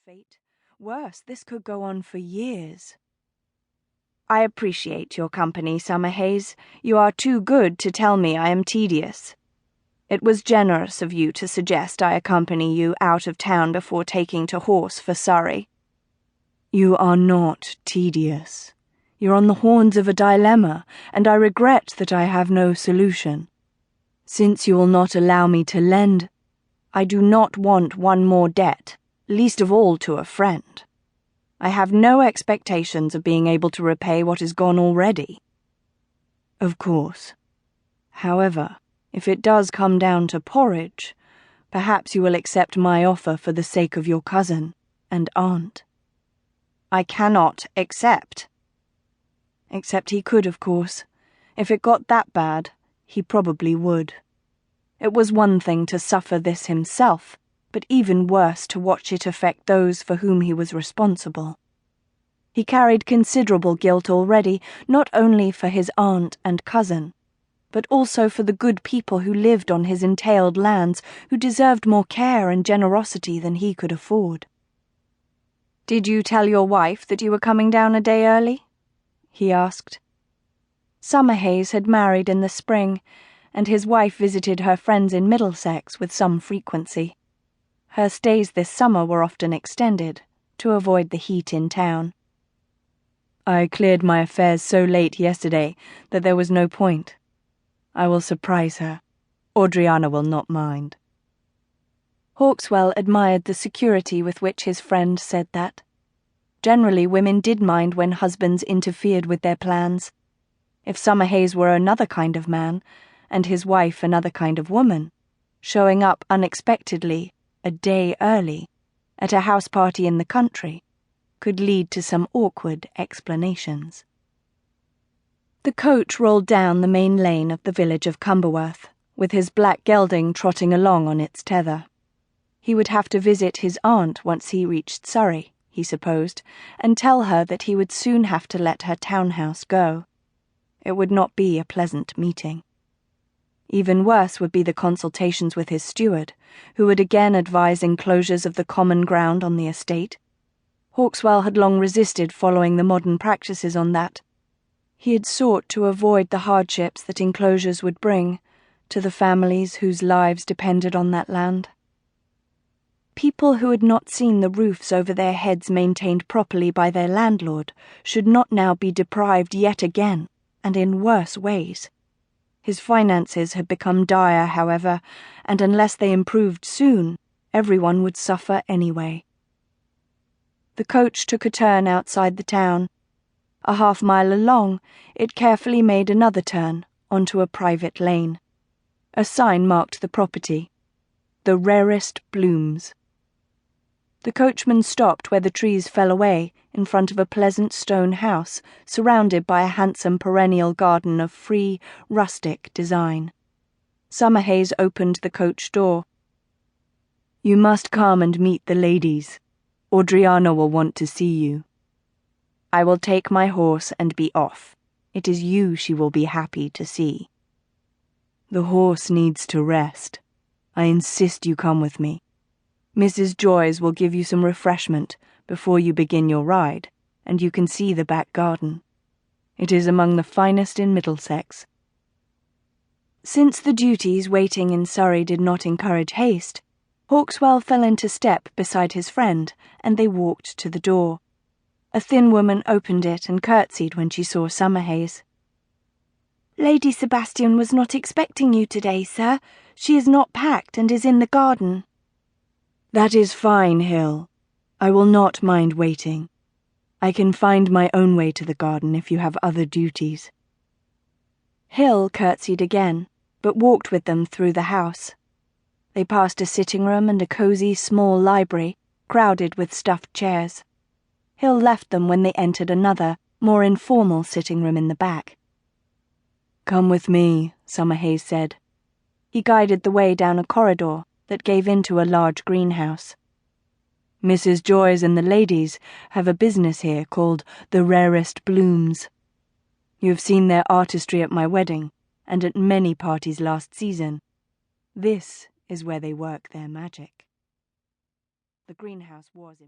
fate. Worse, this could go on for years. I appreciate your company, Summerhaze. You are too good to tell me I am tedious. It was generous of you to suggest I accompany you out of town before taking to horse for Surrey. You are not tedious. You're on the horns of a dilemma, and I regret that I have no solution. Since you will not allow me to lend, I do not want one more debt, least of all to a friend. I have no expectations of being able to repay what is gone already. Of course. However, if it does come down to porridge, perhaps you will accept my offer for the sake of your cousin and aunt. I cannot accept. Except he could, of course. If it got that bad, he probably would. It was one thing to suffer this himself, but even worse to watch it affect those for whom he was responsible. He carried considerable guilt already, not only for his aunt and cousin, but also for the good people who lived on his entailed lands, who deserved more care and generosity than he could afford. "Did you tell your wife that you were coming down a day early?" he asked. Summerhaze had married in the spring, and his wife visited her friends in Middlesex with some frequency. Her stays this summer were often extended, to avoid the heat in town. I cleared my affairs so late yesterday that there was no point. I will surprise her. Audriana will not mind. Hawkswell admired the security with which his friend said that. Generally, women did mind when husbands interfered with their plans. If Summerhaze were another kind of man, and his wife another kind of woman, showing up unexpectedly, a day early, at a house party in the country, could lead to some awkward explanations. The coach rolled down the main lane of the village of Cumberworth, with his black gelding trotting along on its tether. He would have to visit his aunt once he reached Surrey, he supposed, and tell her that he would soon have to let her townhouse go. It would not be a pleasant meeting. Even worse would be the consultations with his steward, who would again advise enclosures of the common ground on the estate. Hawkswell had long resisted following the modern practices on that. He had sought to avoid the hardships that enclosures would bring to the families whose lives depended on that land. People who had not seen the roofs over their heads maintained properly by their landlord should not now be deprived yet again, and in worse ways. His finances had become dire, however, and unless they improved soon, everyone would suffer anyway. The coach took a turn outside the town. A half-mile along, it carefully made another turn onto a private lane. A sign marked the property, "The Rarest Blooms." The coachman stopped where the trees fell away, in front of a pleasant stone house, surrounded by a handsome perennial garden of free, rustic design. Summerhaze opened the coach door. "You must come and meet the ladies. Audriana will want to see you. I will take my horse and be off. It is you she will be happy to see. The horse needs to rest. I insist you come with me. Mrs. Joys will give you some refreshment before you begin your ride, and you can see the back garden. It is among the finest in Middlesex." Since the duties waiting in Surrey did not encourage haste, Hawkswell fell into step beside his friend, and they walked to the door. A thin woman opened it and curtsied when she saw Summerhaze. "Lady Sebastian was not expecting you today, sir. She is not packed and is in the garden." "That is fine, Hill. I will not mind waiting. I can find my own way to the garden if you have other duties." Hill curtsied again, but walked with them through the house. They passed a sitting room and a cosy small library, crowded with stuffed chairs. Hill left them when they entered another, more informal sitting room in the back. "Come with me," Summerhaze said. He guided the way down a corridor that gave into a large greenhouse. "Mrs. Joys and the ladies have a business here called The Rarest Blooms. You have seen their artistry at my wedding, and at many parties last season. This is where they work their magic." The greenhouse was